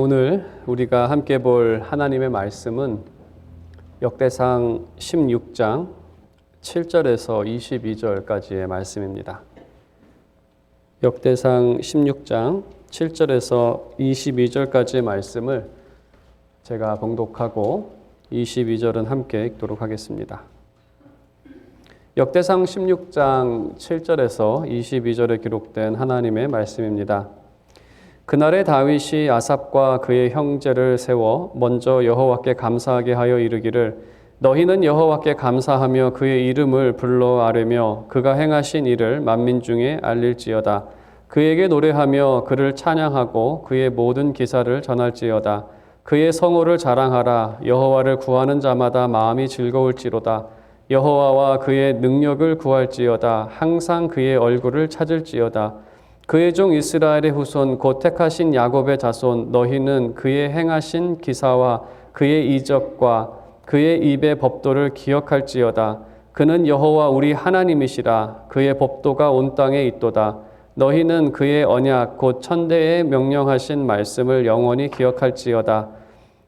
오늘 우리가 함께 볼 하나님의 말씀은 역대상 16장 7절에서 22절까지의 말씀입니다. 역대상 16장 7절에서 22절까지의 말씀을 제가 봉독하고 22절은 함께 읽도록 하겠습니다. 역대상 16장 7절에서 22절에 기록된 하나님의 말씀입니다. 그날에 다윗이 아삽과 그의 형제를 세워 먼저 여호와께 감사하게 하여 이르기를 너희는 여호와께 감사하며 그의 이름을 불러 아뢰며 그가 행하신 일을 만민 중에 알릴지어다. 그에게 노래하며 그를 찬양하고 그의 모든 기사를 전할지어다. 그의 성호를 자랑하라. 여호와를 구하는 자마다 마음이 즐거울지로다. 여호와와 그의 능력을 구할지어다. 항상 그의 얼굴을 찾을지어다. 그의 종 이스라엘의 후손 곧 택하신 야곱의 자손 너희는 그의 행하신 기사와 그의 이적과 그의 입의 법도를 기억할지어다. 그는 여호와 우리 하나님이시라. 그의 법도가 온 땅에 있도다. 너희는 그의 언약 곧 천대에 명령하신 말씀을 영원히 기억할지어다.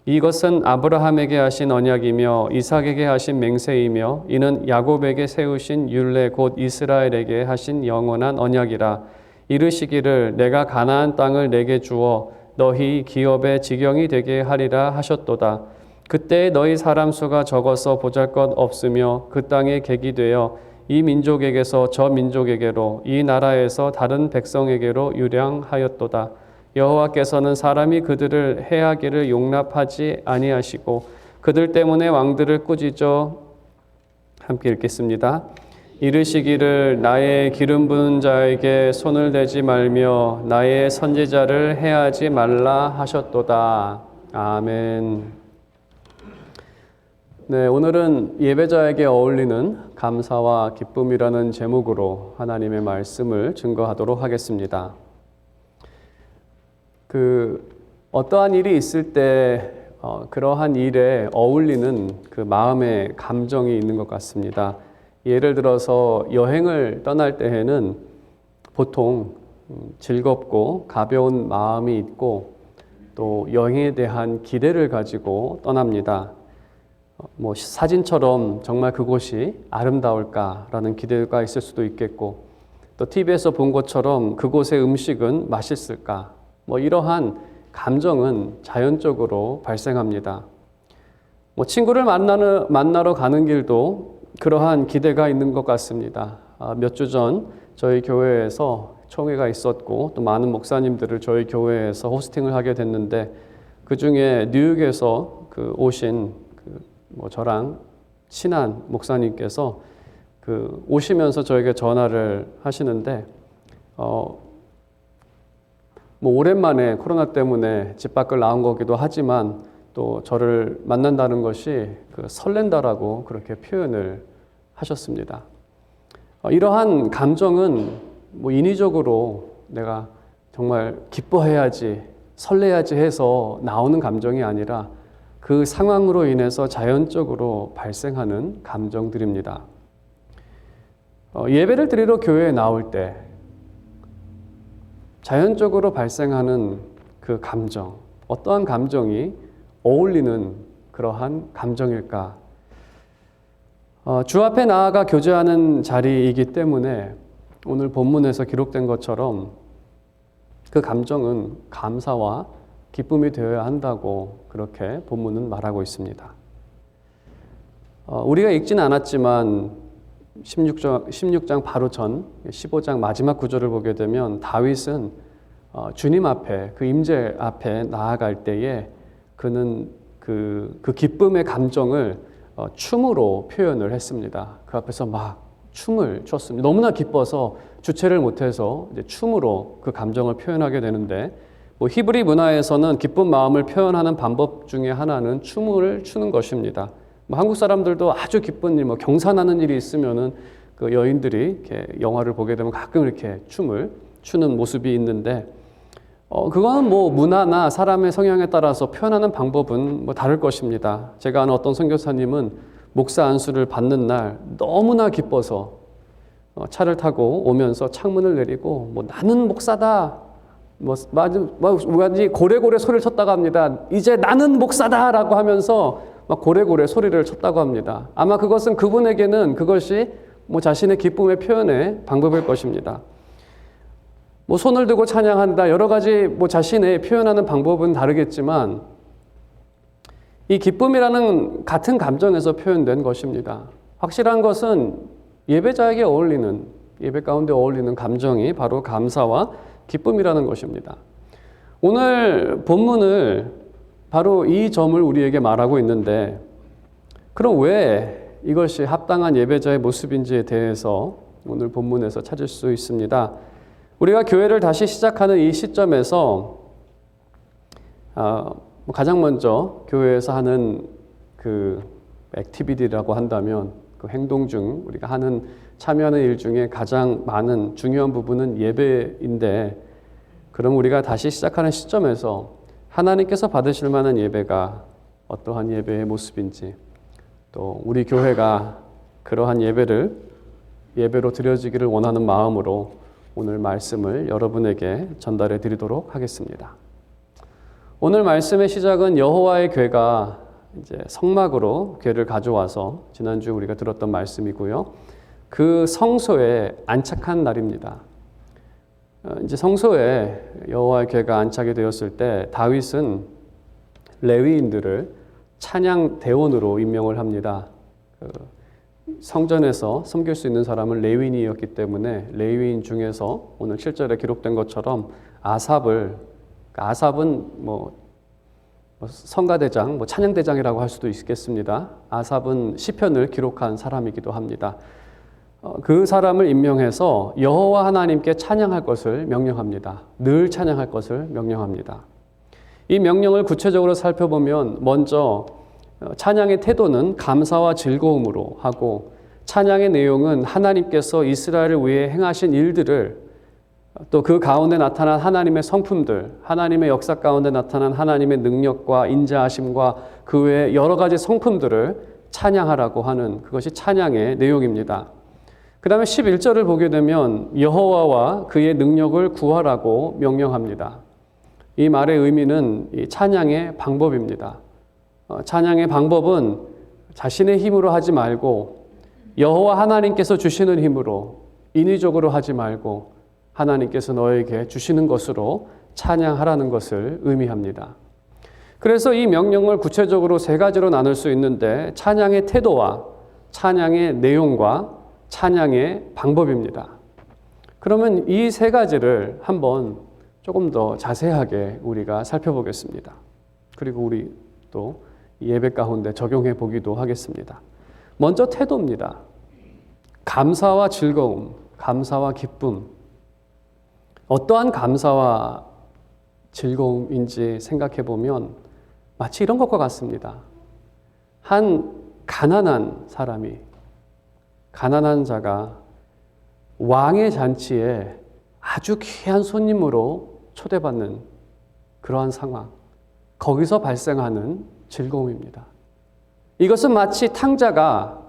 이것은 아브라함에게 하신 언약이며 이삭에게 하신 맹세이며 이는 야곱에게 세우신 율례 곧 이스라엘에게 하신 영원한 언약이라. 이르시기를 내가 가나안 땅을 내게 주어 너희 기업의 지경이 되게 하리라 하셨도다. 그때 너희 사람 수가 적어서 보잘것 없으며 그 땅에 객이 되어 이 민족에게서 저 민족에게로 이 나라에서 다른 백성에게로 유량하였도다. 여호와께서는 사람이 그들을 해하기를 용납하지 아니하시고 그들 때문에 왕들을 꾸짖어 함께 읽겠습니다. 이르시기를 나의 기름 부은 자에게 손을 대지 말며 나의 선지자를 해하지 말라 하셨도다. 아멘. 네, 오늘은 예배자에게 어울리는 감사와 기쁨이라는 제목으로 하나님의 말씀을 증거하도록 하겠습니다. 어떠한 일이 있을 때 그러한 일에 어울리는 그 마음의 감정이 있는 것 같습니다. 예를 들어서 여행을 떠날 때에는 보통 즐겁고 가벼운 마음이 있고 또 여행에 대한 기대를 가지고 떠납니다. 사진처럼 정말 그곳이 아름다울까라는 기대가 있을 수도 있겠고 또 TV에서 본 것처럼 그곳의 음식은 맛있을까 이러한 감정은 자연적으로 발생합니다. 친구를 만나러 가는 길도 그러한 기대가 있는 것 같습니다. 몇 주 전 저희 교회에서 총회가 있었고 또 많은 목사님들을 저희 교회에서 호스팅을 하게 됐는데 그 중에 뉴욕에서 오신 저랑 친한 목사님께서 오시면서 저에게 전화를 하시는데 오랜만에 코로나 때문에 집 밖을 나온 거기도 하지만 또 저를 만난다는 것이 설렌다라고 그렇게 표현을 하셨습니다. 이러한 감정은 인위적으로 내가 정말 기뻐해야지, 설레야지 해서 나오는 감정이 아니라 그 상황으로 인해서 자연적으로 발생하는 감정들입니다. 예배를 드리러 교회에 나올 때 자연적으로 발생하는 그 감정, 어떠한 감정이 어울리는 그러한 감정일까? 주 앞에 나아가 교제하는 자리이기 때문에 오늘 본문에서 기록된 것처럼 그 감정은 감사와 기쁨이 되어야 한다고 그렇게 본문은 말하고 있습니다. 우리가 읽지는 않았지만 16장 바로 전 15장 마지막 구절을 보게 되면 다윗은 주님 앞에 그 임재 앞에 나아갈 때에 그는 그 기쁨의 감정을 춤으로 표현을 했습니다. 그 앞에서 막 춤을 췄습니다. 너무나 기뻐서 주체를 못해서 이제 춤으로 그 감정을 표현하게 되는데 히브리 문화에서는 기쁜 마음을 표현하는 방법 중에 하나는 춤을 추는 것입니다. 한국 사람들도 아주 기쁜 일, 경사나는 일이 있으면은 그 여인들이 이렇게 영화를 보게 되면 가끔 이렇게 춤을 추는 모습이 있는데 그거는 문화나 사람의 성향에 따라서 표현하는 방법은 다를 것입니다. 제가 아는 어떤 선교사님은 목사 안수를 받는 날 너무나 기뻐서 차를 타고 오면서 창문을 내리고 나는 목사다 완전히 고래고래 소리를 쳤다고 합니다. 이제 나는 목사다라고 하면서 막 고래고래 소리를 쳤다고 합니다. 아마 그것은 그분에게는 그것이 자신의 기쁨의 표현의 방법일 것입니다. 손을 들고 찬양한다, 여러 가지 자신의 표현하는 방법은 다르겠지만 이 기쁨이라는 같은 감정에서 표현된 것입니다. 확실한 것은 예배자에게 어울리는, 예배 가운데 어울리는 감정이 바로 감사와 기쁨이라는 것입니다. 오늘 본문을 바로 이 점을 우리에게 말하고 있는데, 그럼 왜 이것이 합당한 예배자의 모습인지에 대해서 오늘 본문에서 찾을 수 있습니다. 우리가 교회를 다시 시작하는 이 시점에서 가장 먼저 교회에서 하는 그 액티비티라고 한다면, 그 행동 중 우리가 참여하는 일 중에 가장 많은 중요한 부분은 예배인데, 그럼 우리가 다시 시작하는 시점에서 하나님께서 받으실 만한 예배가 어떠한 예배의 모습인지, 또 우리 교회가 그러한 예배로 드려지기를 원하는 마음으로 오늘 말씀을 여러분에게 전달해 드리도록 하겠습니다. 오늘 말씀의 시작은 여호와의 궤가 이제 성막으로 궤를 가져와서 지난주 우리가 들었던 말씀이고요. 그 성소에 안착한 날입니다. 이제 성소에 여호와의 궤가 안착이 되었을 때 다윗은 레위인들을 찬양 대원으로 임명을 합니다. 성전에서 섬길 수 있는 사람은 레위인이었기 때문에 레위인 중에서 오늘 7절에 기록된 것처럼 아삽은 성가대장, 찬양대장이라고 할 수도 있겠습니다. 아삽은 시편을 기록한 사람이기도 합니다. 그 사람을 임명해서 여호와 하나님께 찬양할 것을 명령합니다. 늘 찬양할 것을 명령합니다. 이 명령을 구체적으로 살펴보면 먼저 찬양의 태도는 감사와 즐거움으로 하고, 찬양의 내용은 하나님께서 이스라엘을 위해 행하신 일들을, 또 그 가운데 나타난 하나님의 성품들, 하나님의 역사 가운데 나타난 하나님의 능력과 인자하심과 그 외의 여러 가지 성품들을 찬양하라고 하는, 그것이 찬양의 내용입니다. 그 다음에 11절을 보게 되면 여호와와 그의 능력을 구하라고 명령합니다. 이 말의 의미는 이 찬양의 방법입니다. 찬양의 방법은 자신의 힘으로 하지 말고 여호와 하나님께서 주시는 힘으로, 인위적으로 하지 말고 하나님께서 너에게 주시는 것으로 찬양하라는 것을 의미합니다. 그래서 이 명령을 구체적으로 세 가지로 나눌 수 있는데, 찬양의 태도와 찬양의 내용과 찬양의 방법입니다. 그러면 이 세 가지를 한번 조금 더 자세하게 우리가 살펴보겠습니다. 그리고 우리 또 예배 가운데 적용해 보기도 하겠습니다. 먼저 태도입니다. 감사와 즐거움, 감사와 기쁨. 어떠한 감사와 즐거움인지 생각해 보면 마치 이런 것과 같습니다. 한 가난한 자가 왕의 잔치에 아주 귀한 손님으로 초대받는 그러한 상황, 거기서 발생하는 즐거움입니다. 이것은 마치 탕자가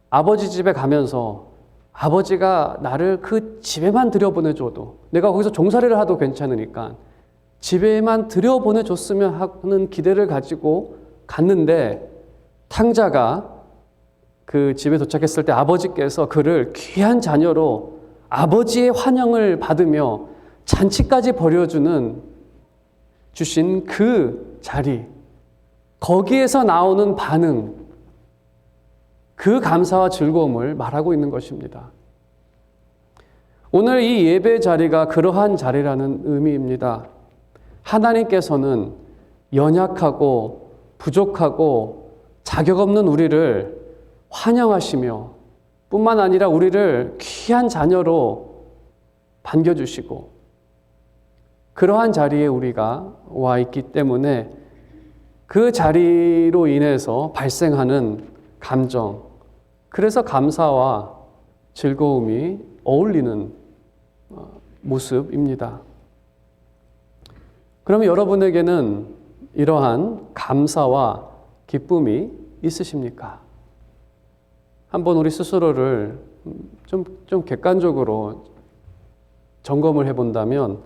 아버지 집에 가면서 아버지가 나를 그 집에만 들여보내줘도, 내가 거기서 종살이를 하도 괜찮으니까 집에만 들여보내줬으면 하는 기대를 가지고 갔는데, 탕자가 그 집에 도착했을 때 아버지께서 그를 귀한 자녀로 아버지의 환영을 받으며 잔치까지 주신 그 자리, 거기에서 나오는 반응, 그 감사와 즐거움을 말하고 있는 것입니다. 오늘 이 예배 자리가 그러한 자리라는 의미입니다. 하나님께서는 연약하고 부족하고 자격 없는 우리를 환영하시며, 뿐만 아니라 우리를 귀한 자녀로 반겨주시고, 그러한 자리에 우리가 와 있기 때문에 그 자리로 인해서 발생하는 감정, 그래서 감사와 즐거움이 어울리는 모습입니다. 그러면 여러분에게는 이러한 감사와 기쁨이 있으십니까? 한번 우리 스스로를 좀 객관적으로 점검을 해본다면,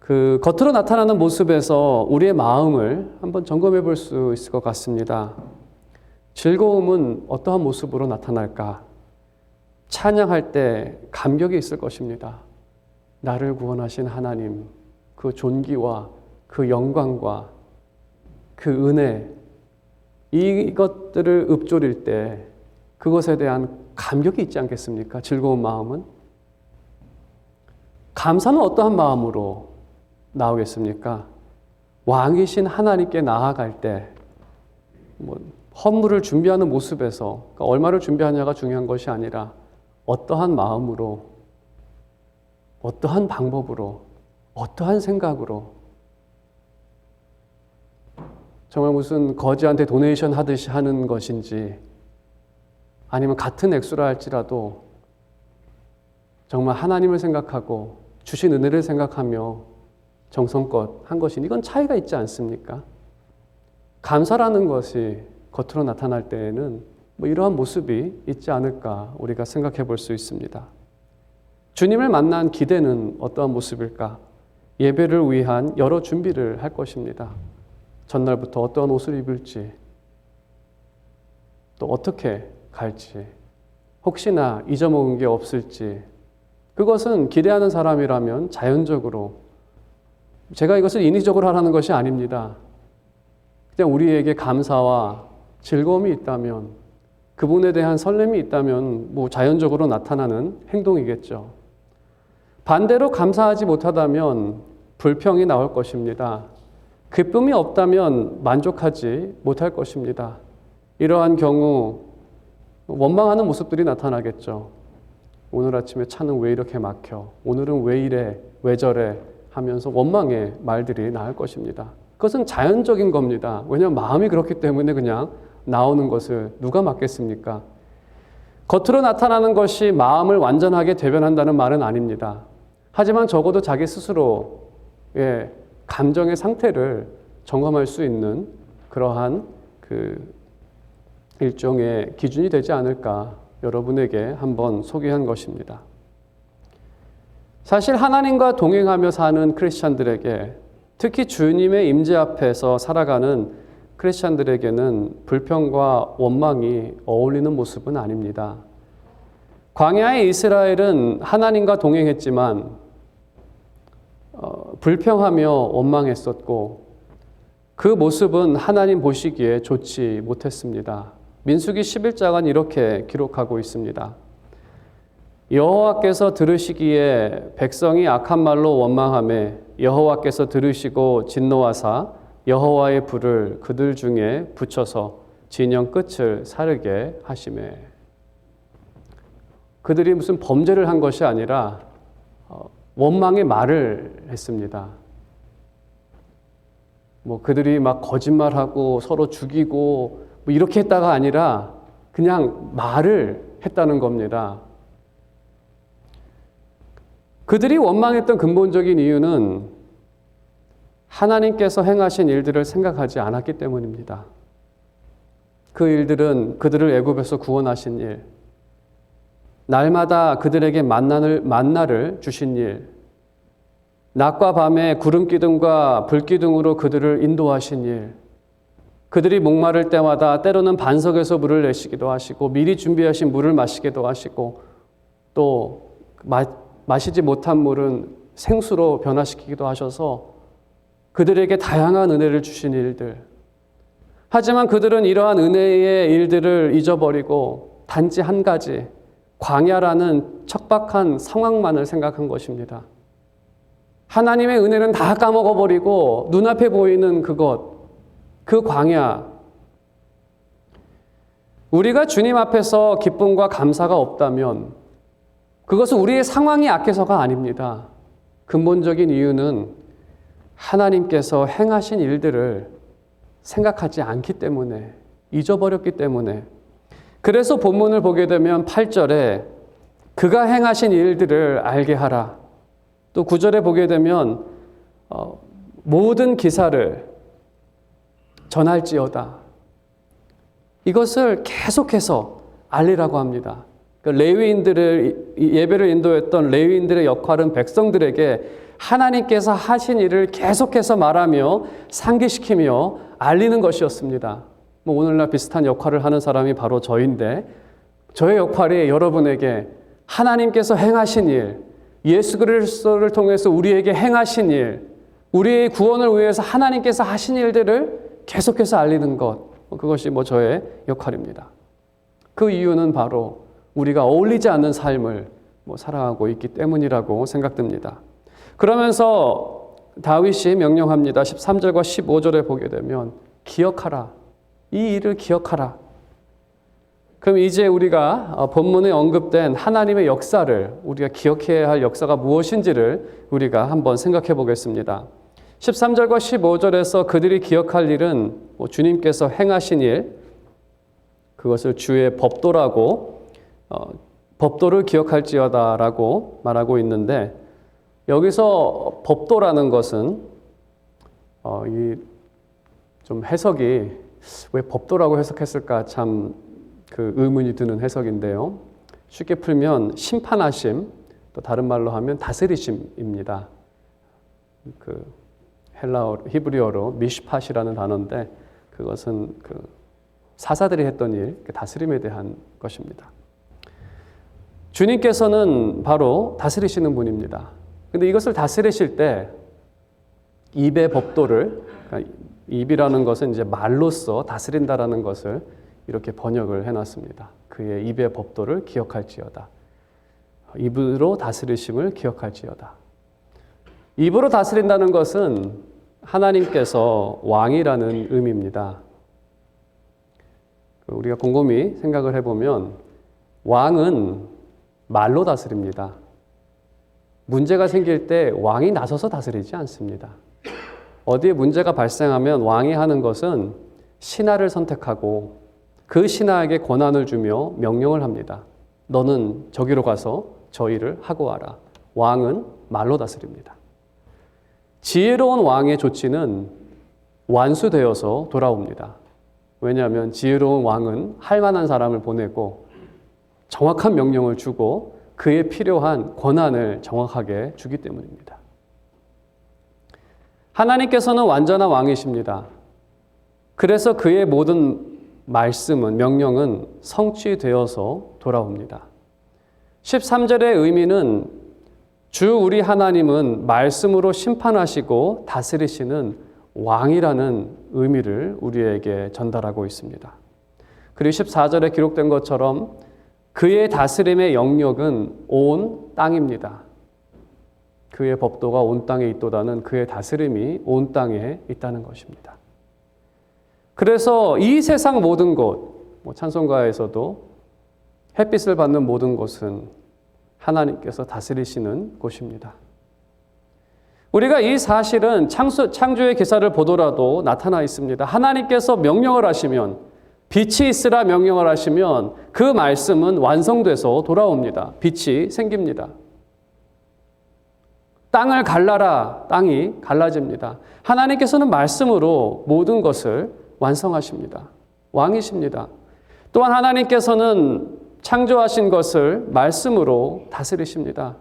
그 겉으로 나타나는 모습에서 우리의 마음을 한번 점검해 볼 수 있을 것 같습니다. 즐거움은 어떠한 모습으로 나타날까? 찬양할 때 감격이 있을 것입니다. 나를 구원하신 하나님, 그 존귀와 그 영광과 그 은혜, 이것들을 읊조릴 때 그것에 대한 감격이 있지 않겠습니까? 즐거운 마음은. 감사는 어떠한 마음으로 나오겠습니까? 왕이신 하나님께 나아갈 때 헌물을 준비하는 모습에서, 그러니까 얼마를 준비하냐가 중요한 것이 아니라 어떠한 마음으로, 어떠한 방법으로, 어떠한 생각으로, 정말 무슨 거지한테 도네이션 하듯이 하는 것인지, 아니면 같은 액수라 할지라도 정말 하나님을 생각하고 주신 은혜를 생각하며 정성껏 한 것인, 이건 차이가 있지 않습니까? 감사라는 것이 겉으로 나타날 때에는 이러한 모습이 있지 않을까 우리가 생각해 볼 수 있습니다. 주님을 만난 기대는 어떠한 모습일까? 예배를 위한 여러 준비를 할 것입니다. 전날부터 어떠한 옷을 입을지, 또 어떻게 갈지, 혹시나 잊어먹은 게 없을지, 그것은 기대하는 사람이라면 자연적으로, 제가 이것을 인위적으로 하라는 것이 아닙니다. 그냥 우리에게 감사와 즐거움이 있다면, 그분에 대한 설렘이 있다면 자연적으로 나타나는 행동이겠죠. 반대로 감사하지 못하다면 불평이 나올 것입니다. 기쁨이 없다면 만족하지 못할 것입니다. 이러한 경우 원망하는 모습들이 나타나겠죠. 오늘 아침에 차는 왜 이렇게 막혀? 오늘은 왜 이래? 왜 저래? 하면서 원망의 말들이 나올 것입니다. 그것은 자연적인 겁니다. 왜냐하면 마음이 그렇기 때문에 그냥 나오는 것을 누가 막겠습니까? 겉으로 나타나는 것이 마음을 완전하게 대변한다는 말은 아닙니다. 하지만 적어도 자기 스스로의 감정의 상태를 점검할 수 있는 그러한 일종의 기준이 되지 않을까 여러분에게 한번 소개한 것입니다. 사실 하나님과 동행하며 사는 크리스찬들에게, 특히 주님의 임재 앞에서 살아가는 크리스찬들에게는 불평과 원망이 어울리는 모습은 아닙니다. 광야의 이스라엘은 하나님과 동행했지만 불평하며 원망했었고, 그 모습은 하나님 보시기에 좋지 못했습니다. 민수기 11장은 이렇게 기록하고 있습니다. 여호와께서 들으시기에 백성이 악한 말로 원망하매 여호와께서 들으시고 진노하사 여호와의 불을 그들 중에 붙여서 진영 끝을 사르게 하시매. 그들이 무슨 범죄를 한 것이 아니라 원망의 말을 했습니다. 그들이 막 거짓말하고 서로 죽이고 이렇게 했다가 아니라 그냥 말을 했다는 겁니다. 그들이 원망했던 근본적인 이유는 하나님께서 행하신 일들을 생각하지 않았기 때문입니다. 그 일들은 그들을 애굽에서 구원하신 일, 날마다 그들에게 만나를 주신 일, 낮과 밤에 구름 기둥과 불 기둥으로 그들을 인도하신 일, 그들이 목마를 때마다 때로는 반석에서 물을 내시기도 하시고 미리 준비하신 물을 마시기도 하시고, 또 마시지 못한 물은 생수로 변화시키기도 하셔서 그들에게 다양한 은혜를 주신 일들. 하지만 그들은 이러한 은혜의 일들을 잊어버리고 단지 한 가지, 광야라는 척박한 상황만을 생각한 것입니다. 하나님의 은혜는 다 까먹어버리고 눈앞에 보이는 그것, 그 광야. 우리가 주님 앞에서 기쁨과 감사가 없다면 그것은 우리의 상황이 약해서가 아닙니다. 근본적인 이유는 하나님께서 행하신 일들을 생각하지 않기 때문에, 잊어버렸기 때문에. 그래서 본문을 보게 되면 8절에 그가 행하신 일들을 알게 하라. 또 9절에 보게 되면 모든 기사를 전할지어다. 이것을 계속해서 알리라고 합니다. 레위인들을, 예배를 인도했던 레위인들의 역할은 백성들에게 하나님께서 하신 일을 계속해서 말하며 상기시키며 알리는 것이었습니다. 오늘날 비슷한 역할을 하는 사람이 바로 저인데, 저의 역할이 여러분에게 하나님께서 행하신 일, 예수 그리스도를 통해서 우리에게 행하신 일, 우리의 구원을 위해서 하나님께서 하신 일들을 계속해서 알리는 것, 그것이 저의 역할입니다. 그 이유는 바로 우리가 어울리지 않는 삶을 살아가고 있기 때문이라고 생각됩니다. 그러면서 다윗이 명령합니다. 13절과 15절에 보게 되면 기억하라. 이 일을 기억하라. 그럼 이제 우리가 본문에 언급된 하나님의 역사를, 우리가 기억해야 할 역사가 무엇인지를 우리가 한번 생각해 보겠습니다. 13절과 15절에서 그들이 기억할 일은 주님께서 행하신 일, 그것을 주의 법도라고, 법도를 기억할지어다라고 말하고 있는데, 여기서 법도라는 것은 좀 해석이 왜 법도라고 해석했을까 참 그 의문이 드는 해석인데요. 쉽게 풀면 심판하심, 또 다른 말로 하면 다스리심입니다. 그 히브리어로 미슈팟이라는 단어인데, 그것은 그 사사들이 했던 일, 다스림에 대한 것입니다. 주님께서는 바로 다스리시는 분입니다. 근데 이것을 다스리실 때 입의 법도를, 그러니까 입이라는 것은 이제 말로써 다스린다라는 것을 이렇게 번역을 해놨습니다. 그의 입의 법도를 기억할지어다. 입으로 다스리심을 기억할지어다. 입으로 다스린다는 것은 하나님께서 왕이라는 의미입니다. 우리가 곰곰이 생각을 해보면 왕은 말로 다스립니다. 문제가 생길 때 왕이 나서서 다스리지 않습니다. 어디에 문제가 발생하면 왕이 하는 것은 신하를 선택하고 그 신하에게 권한을 주며 명령을 합니다. 너는 저기로 가서 저 일을 하고 와라. 왕은 말로 다스립니다. 지혜로운 왕의 조치는 완수되어서 돌아옵니다. 왜냐하면 지혜로운 왕은 할 만한 사람을 보내고 정확한 명령을 주고 그에 필요한 권한을 정확하게 주기 때문입니다. 하나님께서는 완전한 왕이십니다. 그래서 그의 모든 말씀은, 명령은 성취되어서 돌아옵니다. 13절의 의미는 주 우리 하나님은 말씀으로 심판하시고 다스리시는 왕이라는 의미를 우리에게 전달하고 있습니다. 그리고 14절에 기록된 것처럼 그의 다스림의 영역은 온 땅입니다. 그의 법도가 온 땅에 있도다는 그의 다스림이 온 땅에 있다는 것입니다. 그래서 이 세상 모든 곳, 찬송가에서도 햇빛을 받는 모든 곳은 하나님께서 다스리시는 곳입니다. 우리가 이 사실은 창조의 기사를 보더라도 나타나 있습니다. 하나님께서 명령을 하시면, 빛이 있으라 명령을 하시면 그 말씀은 완성돼서 돌아옵니다. 빛이 생깁니다. 땅을 갈라라, 땅이 갈라집니다. 하나님께서는 말씀으로 모든 것을 완성하십니다. 왕이십니다. 또한 하나님께서는 창조하신 것을 말씀으로 다스리십니다.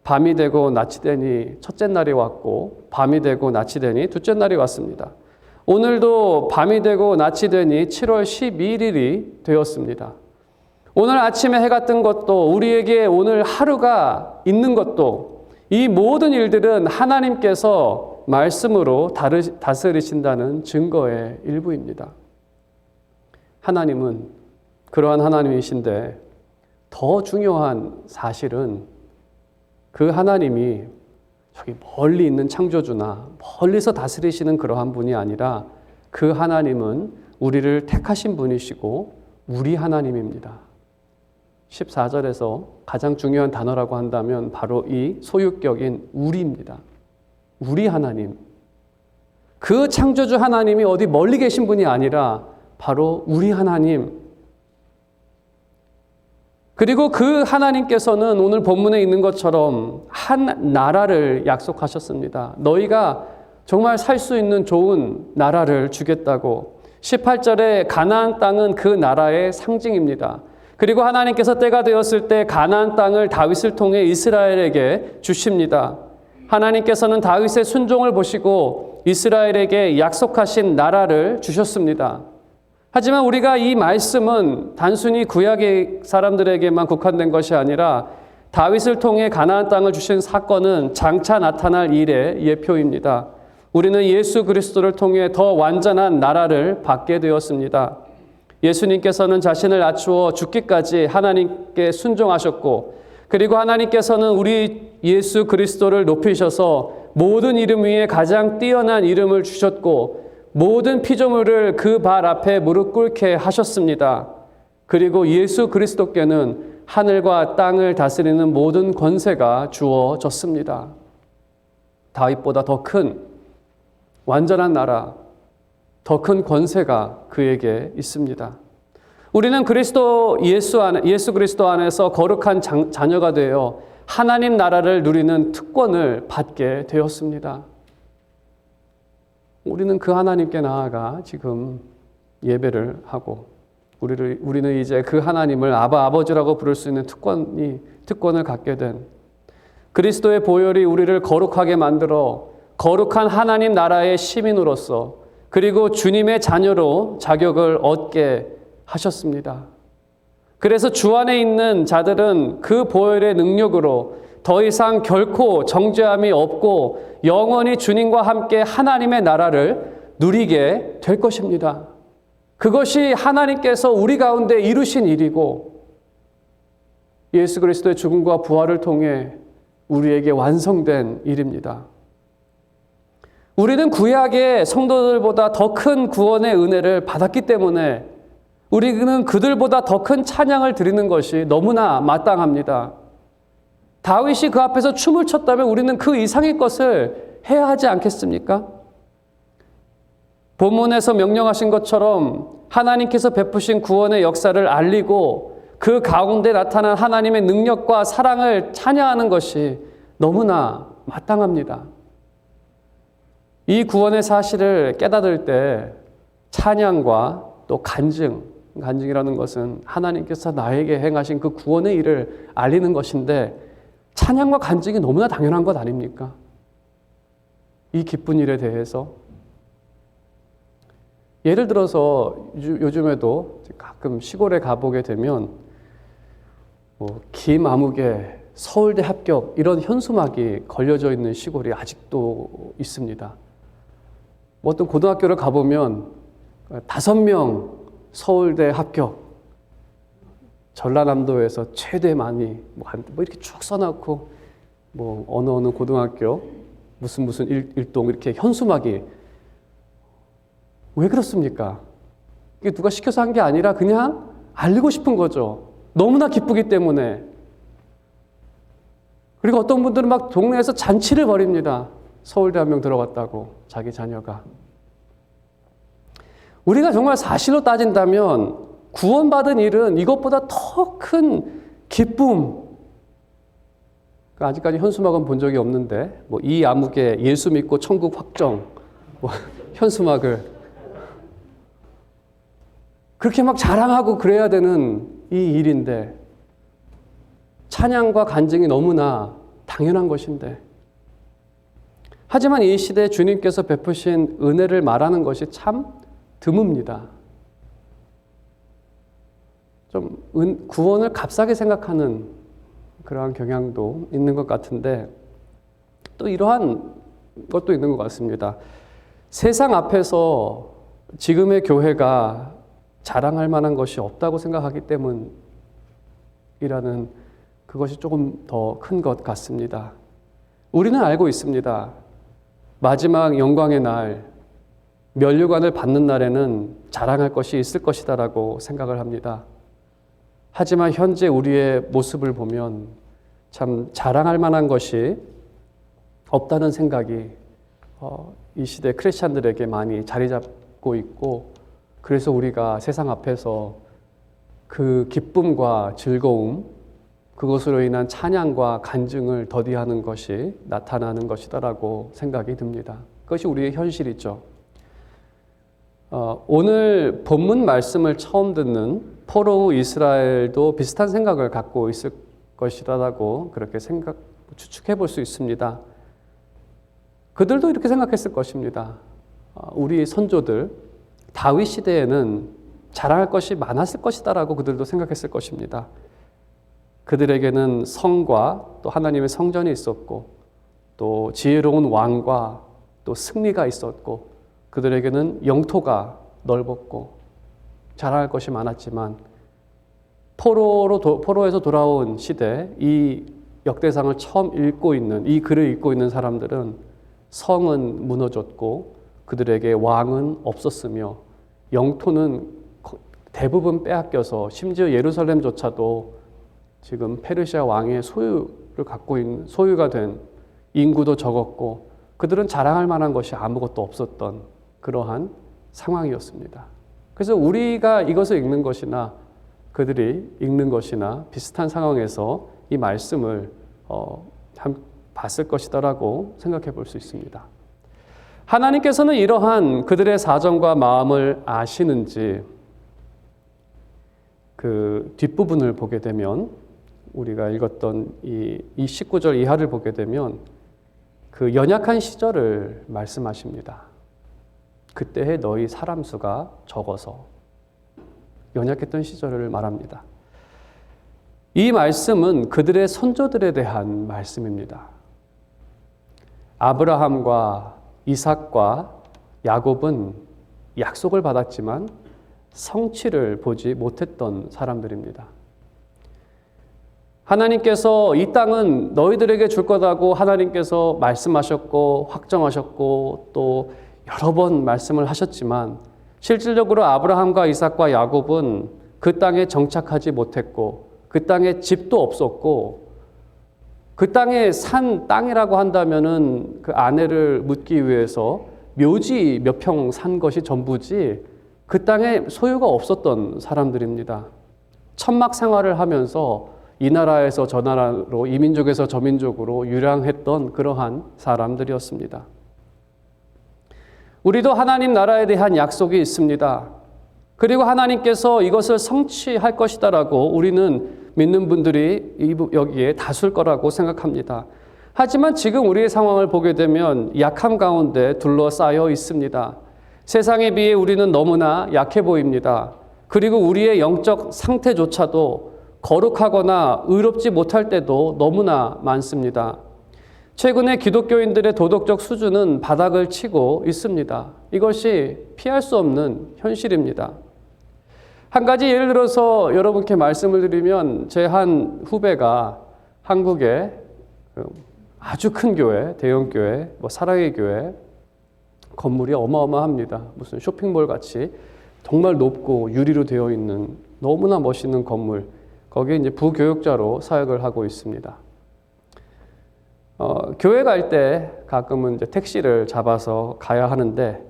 밤이 되고 낮이 되니 첫째 날이 왔고, 밤이 되고 낮이 되니 둘째 날이 왔습니다. 오늘도 밤이 되고 낮이 되니 7월 12일이 되었습니다. 오늘 아침에 해가 뜬 것도, 우리에게 오늘 하루가 있는 것도, 이 모든 일들은 하나님께서 말씀으로 다스리신다는 증거의 일부입니다. 하나님은 그러한 하나님이신데, 더 중요한 사실은 그 하나님이 저기 멀리 있는 창조주나 멀리서 다스리시는 그러한 분이 아니라, 그 하나님은 우리를 택하신 분이시고 우리 하나님입니다. 14절에서 가장 중요한 단어라고 한다면 바로 이 소유격인 우리입니다. 우리 하나님. 그 창조주 하나님이 어디 멀리 계신 분이 아니라 바로 우리 하나님. 그리고 그 하나님께서는 오늘 본문에 있는 것처럼 한 나라를 약속하셨습니다. 너희가 정말 살 수 있는 좋은 나라를 주겠다고. 18절에 가나안 땅은 그 나라의 상징입니다. 그리고 하나님께서 때가 되었을 때 가나안 땅을 다윗을 통해 이스라엘에게 주십니다. 하나님께서는 다윗의 순종을 보시고 이스라엘에게 약속하신 나라를 주셨습니다. 하지만 우리가 이 말씀은 단순히 구약의 사람들에게만 국한된 것이 아니라 다윗을 통해 가나안 땅을 주신 사건은 장차 나타날 일의 예표입니다. 우리는 예수 그리스도를 통해 더 완전한 나라를 받게 되었습니다. 예수님께서는 자신을 낮추어 죽기까지 하나님께 순종하셨고, 그리고 하나님께서는 우리 예수 그리스도를 높이셔서 모든 이름 위에 가장 뛰어난 이름을 주셨고, 모든 피조물을 그 발 앞에 무릎 꿇게 하셨습니다. 그리고 예수 그리스도께는 하늘과 땅을 다스리는 모든 권세가 주어졌습니다. 다윗보다 더 큰 완전한 나라, 더 큰 권세가 그에게 있습니다. 우리는 예수 그리스도 안에서 거룩한 자녀가 되어 하나님 나라를 누리는 특권을 받게 되었습니다. 우리는 그 하나님께 나아가 지금 예배를 하고 우리는 이제 그 하나님을 아버지라고 부를 수 있는 특권을 갖게 된 그리스도의 보혈이 우리를 거룩하게 만들어 거룩한 하나님 나라의 시민으로서 그리고 주님의 자녀로 자격을 얻게 하셨습니다. 그래서 주 안에 있는 자들은 그 보혈의 능력으로 더 이상 결코 정죄함이 없고 영원히 주님과 함께 하나님의 나라를 누리게 될 것입니다. 그것이 하나님께서 우리 가운데 이루신 일이고 예수 그리스도의 죽음과 부활을 통해 우리에게 완성된 일입니다. 우리는 구약의 성도들보다 더 큰 구원의 은혜를 받았기 때문에 우리는 그들보다 더 큰 찬양을 드리는 것이 너무나 마땅합니다. 다윗이 그 앞에서 춤을 췄다면 우리는 그 이상의 것을 해야 하지 않겠습니까? 본문에서 명령하신 것처럼 하나님께서 베푸신 구원의 역사를 알리고 그 가운데 나타난 하나님의 능력과 사랑을 찬양하는 것이 너무나 마땅합니다. 이 구원의 사실을 깨닫을 때 찬양과 또 간증이라는 것은 하나님께서 나에게 행하신 그 구원의 일을 알리는 것인데 찬양과 간증이 너무나 당연한 것 아닙니까? 이 기쁜 일에 대해서 예를 들어서 요즘에도 가끔 시골에 가보게 되면 김아무개 서울대 합격 이런 현수막이 걸려져 있는 시골이 아직도 있습니다. 어떤 고등학교를 가보면 5명 서울대 합격, 전라남도에서 최대 많이 이렇게 쭉 써놓고 어느 고등학교 무슨 일동 이렇게 현수막이 왜 그렇습니까? 이게 누가 시켜서 한 게 아니라 그냥 알리고 싶은 거죠. 너무나 기쁘기 때문에. 그리고 어떤 분들은 막 동네에서 잔치를 벌입니다. 서울대 한 명 들어갔다고 자기 자녀가. 우리가 정말 사실로 따진다면 구원받은 일은 이것보다 더 큰 기쁨. 아직까지 현수막은 본 적이 없는데 이 암흑에 예수 믿고 천국 확정 현수막을 그렇게 막 자랑하고 그래야 되는 이 일인데 찬양과 간증이 너무나 당연한 것인데 하지만 이 시대에 주님께서 베푸신 은혜를 말하는 것이 참 드뭅니다. 좀 구원을 값싸게 생각하는 그러한 경향도 있는 것 같은데 또 이러한 것도 있는 것 같습니다. 세상 앞에서 지금의 교회가 자랑할 만한 것이 없다고 생각하기 때문이라는 그것이 조금 더 큰 것 같습니다. 우리는 알고 있습니다. 마지막 영광의 날, 면류관을 받는 날에는 자랑할 것이 있을 것이다라고 생각을 합니다. 하지만 현재 우리의 모습을 보면 참 자랑할 만한 것이 없다는 생각이 이 시대 크리스찬들에게 많이 자리 잡고 있고 그래서 우리가 세상 앞에서 그 기쁨과 즐거움, 그것으로 인한 찬양과 간증을 더디하는 것이 나타나는 것이다라고 생각이 듭니다. 그것이 우리의 현실이죠. 오늘 본문 말씀을 처음 듣는 포로우 이스라엘도 비슷한 생각을 갖고 있을 것이라고 그렇게 추측해 볼 수 있습니다. 그들도 이렇게 생각했을 것입니다. 우리 선조들 다윗 시대에는 자랑할 것이 많았을 것이다라고 그들도 생각했을 것입니다. 그들에게는 성과 또 하나님의 성전이 있었고 또 지혜로운 왕과 또 승리가 있었고 그들에게는 영토가 넓었고 자랑할 것이 많았지만 포로에서 돌아온 시대 이 역대상을 처음 읽고 있는 이 글을 읽고 있는 사람들은 성은 무너졌고 그들에게 왕은 없었으며 영토는 대부분 빼앗겨서 심지어 예루살렘조차도 지금 페르시아 왕의 소유를 갖고 있는 소유가 된 인구도 적었고 그들은 자랑할 만한 것이 아무것도 없었던 그러한 상황이었습니다. 그래서 우리가 이것을 읽는 것이나 그들이 읽는 것이나 비슷한 상황에서 이 말씀을 봤을 것이다라고 생각해 볼 수 있습니다. 하나님께서는 이러한 그들의 사정과 마음을 아시는지 그 뒷부분을 보게 되면 우리가 읽었던 이 19절 이하를 보게 되면 그 연약한 시절을 말씀하십니다. 그때의 너희 사람 수가 적어서 연약했던 시절을 말합니다. 이 말씀은 그들의 선조들에 대한 말씀입니다. 아브라함과 이삭과 야곱은 약속을 받았지만 성취를 보지 못했던 사람들입니다. 하나님께서 이 땅은 너희들에게 줄 거다고 하나님께서 말씀하셨고 확정하셨고 또 여러 번 말씀을 하셨지만 실질적으로 아브라함과 이삭과 야곱은 그 땅에 정착하지 못했고 그 땅에 집도 없었고 그 땅에 산 땅이라고 한다면은 그 아내를 묻기 위해서 묘지 몇 평 산 것이 전부지 그 땅에 소유가 없었던 사람들입니다. 천막 생활을 하면서 이 나라에서 저 나라로 이 민족에서 저 민족으로 유랑했던 그러한 사람들이었습니다. 우리도 하나님 나라에 대한 약속이 있습니다. 그리고 하나님께서 이것을 성취할 것이다라고 우리는 믿는 분들이 여기에 다수일 거라고 생각합니다. 하지만 지금 우리의 상황을 보게 되면 약함 가운데 둘러싸여 있습니다. 세상에 비해 우리는 너무나 약해 보입니다. 그리고 우리의 영적 상태조차도 거룩하거나 의롭지 못할 때도 너무나 많습니다. 최근에 기독교인들의 도덕적 수준은 바닥을 치고 있습니다. 이것이 피할 수 없는 현실입니다. 한 가지 예를 들어서 여러분께 말씀을 드리면 제 한 후배가 한국의 아주 큰 교회, 대형 교회, 사랑의 교회 건물이 어마어마합니다. 무슨 쇼핑몰 같이 정말 높고 유리로 되어 있는 너무나 멋있는 건물. 거기에 이제 부교육자로 사역을 하고 있습니다. 교회 갈 때 가끔은 이제 택시를 잡아서 가야 하는데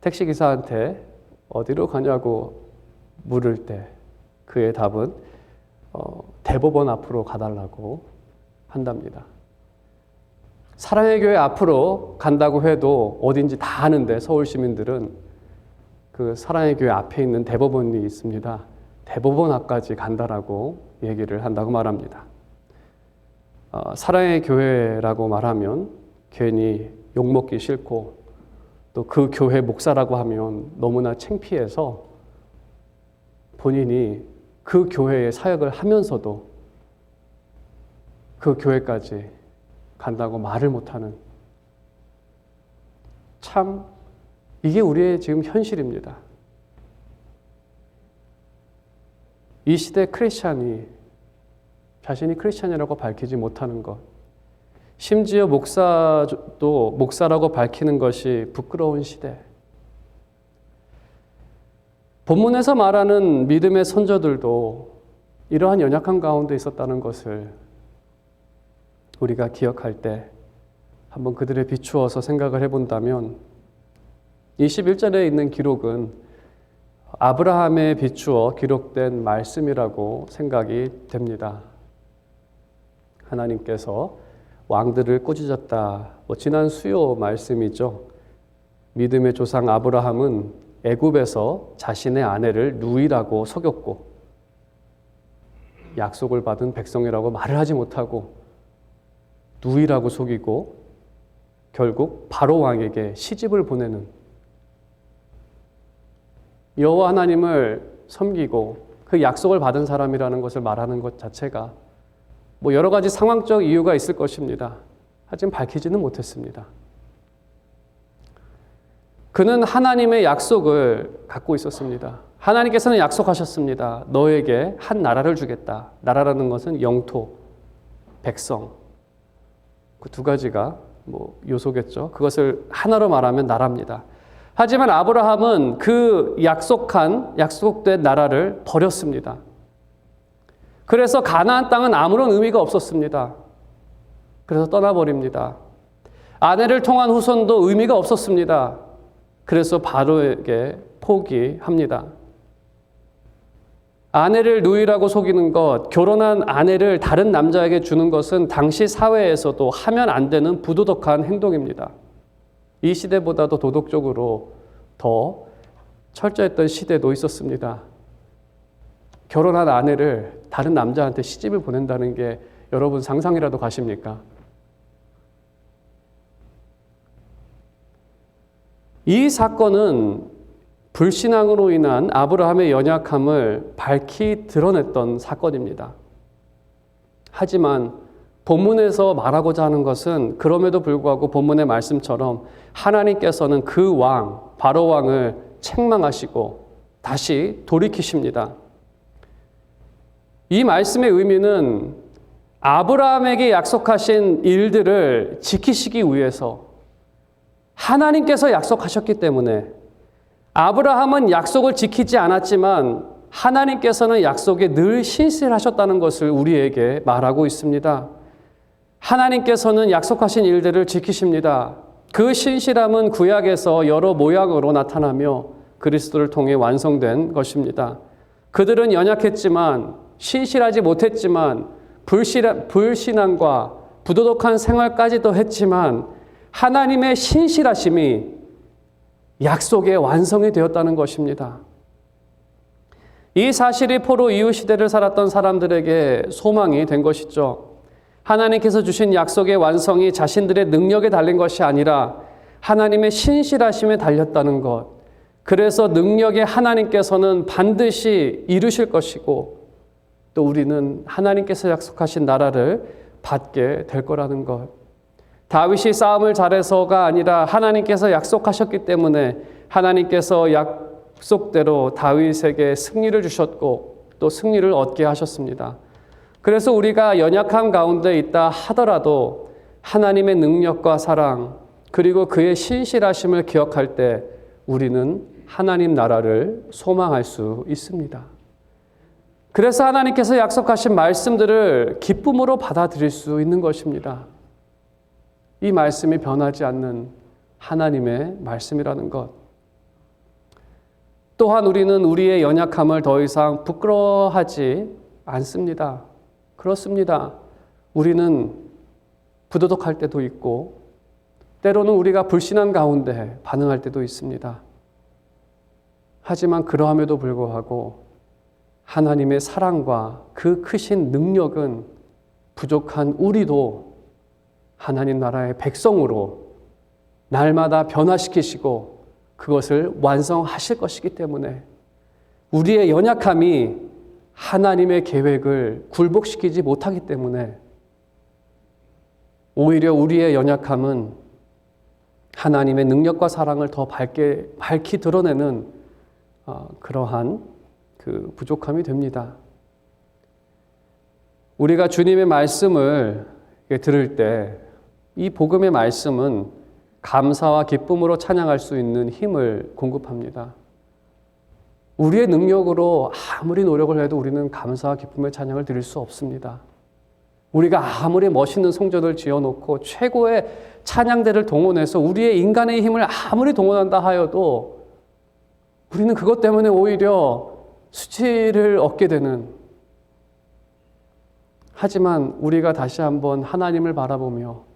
택시 기사한테 어디로 가냐고 물을 때 그의 답은 대법원 앞으로 가달라고 한답니다. 사랑의 교회 앞으로 간다고 해도 어딘지 다 아는데 서울 시민들은 그 사랑의 교회 앞에 있는 대법원이 있습니다. 대법원 앞까지 간다라고 얘기를 한다고 말합니다. 사랑의 교회라고 말하면 괜히 욕먹기 싫고 또 그 교회 목사라고 하면 너무나 창피해서 본인이 그 교회에 사역을 하면서도 그 교회까지 간다고 말을 못하는 참 이게 우리의 지금 현실입니다. 이 시대 크리스찬이 자신이 크리스찬이라고 밝히지 못하는 것, 심지어 목사도 목사라고 밝히는 것이 부끄러운 시대. 본문에서 말하는 믿음의 선조들도 이러한 연약한 가운데 있었다는 것을 우리가 기억할 때 한번 그들에 비추어서 생각을 해본다면 21절에 있는 기록은 아브라함에 비추어 기록된 말씀이라고 생각이 됩니다. 하나님께서 왕들을 꾸짖었다. 지난 수요 말씀이죠. 믿음의 조상 아브라함은 애굽에서 자신의 아내를 누이라고 속였고 약속을 받은 백성이라고 말을 하지 못하고 누이라고 속이고 결국 바로 왕에게 시집을 보내는, 여호와 하나님을 섬기고 그 약속을 받은 사람이라는 것을 말하는 것 자체가 뭐 여러 가지 상황적 이유가 있을 것입니다. 하지만 밝히지는 못했습니다. 그는 하나님의 약속을 갖고 있었습니다. 하나님께서는 약속하셨습니다. 너에게 한 나라를 주겠다. 나라라는 것은 영토, 백성, 그 두 가지가 뭐 요소겠죠. 그것을 하나로 말하면 나라입니다. 하지만 아브라함은 그 약속된 나라를 버렸습니다. 그래서 가나안 땅은 아무런 의미가 없었습니다. 그래서 떠나버립니다. 아내를 통한 후손도 의미가 없었습니다. 그래서 바로에게 포기합니다. 아내를 누이라고 속이는 것, 결혼한 아내를 다른 남자에게 주는 것은 당시 사회에서도 하면 안 되는 부도덕한 행동입니다. 이 시대보다도 도덕적으로 더 철저했던 시대도 있었습니다. 결혼한 아내를 다른 남자한테 시집을 보낸다는 게 여러분 상상이라도 가십니까? 이 사건은 불신앙으로 인한 아브라함의 연약함을 밝히 드러냈던 사건입니다. 하지만 본문에서 말하고자 하는 것은 그럼에도 불구하고 본문의 말씀처럼 하나님께서는 그 왕, 바로 왕을 책망하시고 다시 돌이키십니다. 이 말씀의 의미는 아브라함에게 약속하신 일들을 지키시기 위해서 하나님께서 약속하셨기 때문에 아브라함은 약속을 지키지 않았지만 하나님께서는 약속에 늘 신실하셨다는 것을 우리에게 말하고 있습니다. 하나님께서는 약속하신 일들을 지키십니다. 그 신실함은 구약에서 여러 모양으로 나타나며 그리스도를 통해 완성된 것입니다. 그들은 연약했지만 신실하지 못했지만 불신앙과 부도덕한 생활까지도 했지만 하나님의 신실하심이 약속의 완성이 되었다는 것입니다. 이 사실이 포로 이후 시대를 살았던 사람들에게 소망이 된 것이죠. 하나님께서 주신 약속의 완성이 자신들의 능력에 달린 것이 아니라 하나님의 신실하심에 달렸다는 것. 그래서 능력의 하나님께서는 반드시 이루실 것이고 또 우리는 하나님께서 약속하신 나라를 받게 될 거라는 것. 다윗이 싸움을 잘해서가 아니라 하나님께서 약속하셨기 때문에 하나님께서 약속대로 다윗에게 승리를 주셨고 또 승리를 얻게 하셨습니다. 그래서 우리가 연약함 가운데 있다 하더라도 하나님의 능력과 사랑 그리고 그의 신실하심을 기억할 때 우리는 하나님 나라를 소망할 수 있습니다. 그래서 하나님께서 약속하신 말씀들을 기쁨으로 받아들일 수 있는 것입니다. 이 말씀이 변하지 않는 하나님의 말씀이라는 것. 또한 우리는 우리의 연약함을 더 이상 부끄러워하지 않습니다. 그렇습니다. 우리는 부도덕할 때도 있고 때로는 우리가 불신한 가운데 반응할 때도 있습니다. 하지만 그러함에도 불구하고 하나님의 사랑과 그 크신 능력은 부족한 우리도 하나님 나라의 백성으로 날마다 변화시키시고 그것을 완성하실 것이기 때문에 우리의 연약함이 하나님의 계획을 굴복시키지 못하기 때문에 오히려 우리의 연약함은 하나님의 능력과 사랑을 더 밝히 드러내는 그러한 그 부족함이 됩니다. 우리가 주님의 말씀을 들을 때 이 복음의 말씀은 감사와 기쁨으로 찬양할 수 있는 힘을 공급합니다. 우리의 능력으로 아무리 노력을 해도 우리는 감사와 기쁨의 찬양을 드릴 수 없습니다. 우리가 아무리 멋있는 성전을 지어놓고 최고의 찬양대를 동원해서 우리의 인간의 힘을 아무리 동원한다 하여도 우리는 그것 때문에 오히려 수치를 얻게 되는, 하지만 우리가 다시 한번 하나님을 바라보며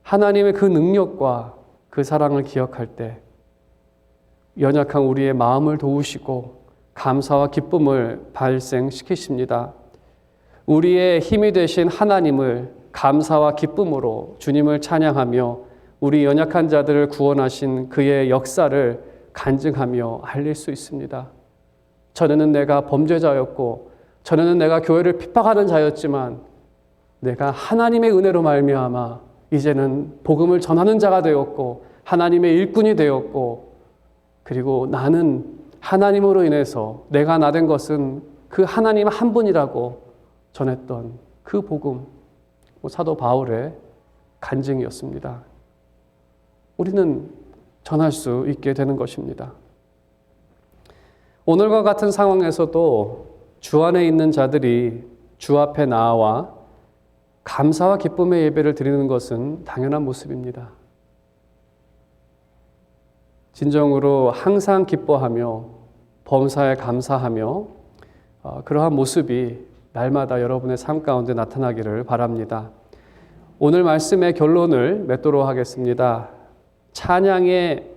하나님의 그 능력과 그 사랑을 기억할 때 연약한 우리의 마음을 도우시고 감사와 기쁨을 발생시키십니다. 우리의 힘이 되신 하나님을 감사와 기쁨으로 주님을 찬양하며 우리 연약한 자들을 구원하신 그의 역사를 간증하며 알릴 수 있습니다. 전에는 내가 범죄자였고 전에는 내가 교회를 핍박하는 자였지만 내가 하나님의 은혜로 말미암아 이제는 복음을 전하는 자가 되었고 하나님의 일꾼이 되었고 그리고 나는 하나님으로 인해서 내가 나 된 것은 그 하나님 한 분이라고 전했던 그 복음, 사도 바울의 간증이었습니다. 우리는 전할 수 있게 되는 것입니다. 오늘과 같은 상황에서도 주 안에 있는 자들이 주 앞에 나와 감사와 기쁨의 예배를 드리는 것은 당연한 모습입니다. 진정으로 항상 기뻐하며 범사에 감사하며 그러한 모습이 날마다 여러분의 삶 가운데 나타나기를 바랍니다. 오늘 말씀의 결론을 맺도록 하겠습니다. 찬양의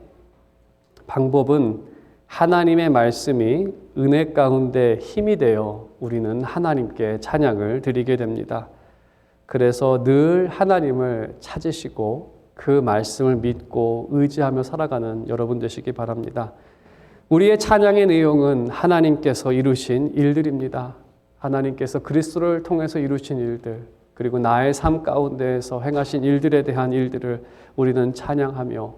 방법은 하나님의 말씀이 은혜 가운데 힘이 되어 우리는 하나님께 찬양을 드리게 됩니다. 그래서 늘 하나님을 찾으시고 그 말씀을 믿고 의지하며 살아가는 여러분 되시기 바랍니다. 우리의 찬양의 내용은 하나님께서 이루신 일들입니다. 하나님께서 그리스도를 통해서 이루신 일들, 그리고 나의 삶 가운데에서 행하신 일들에 대한 일들을 우리는 찬양하며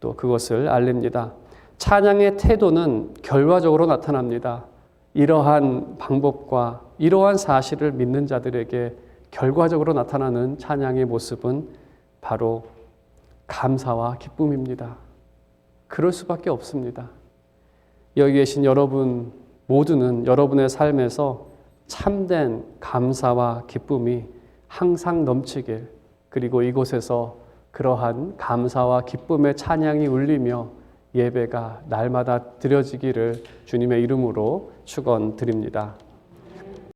또 그것을 알립니다. 찬양의 태도는 결과적으로 나타납니다. 이러한 방법과 이러한 사실을 믿는 자들에게 결과적으로 나타나는 찬양의 모습은 바로 감사와 기쁨입니다. 그럴 수밖에 없습니다. 여기 계신 여러분 모두는 여러분의 삶에서 참된 감사와 기쁨이 항상 넘치길, 그리고 이곳에서 그러한 감사와 기쁨의 찬양이 울리며 예배가 날마다 드려지기를 주님의 이름으로 축원드립니다.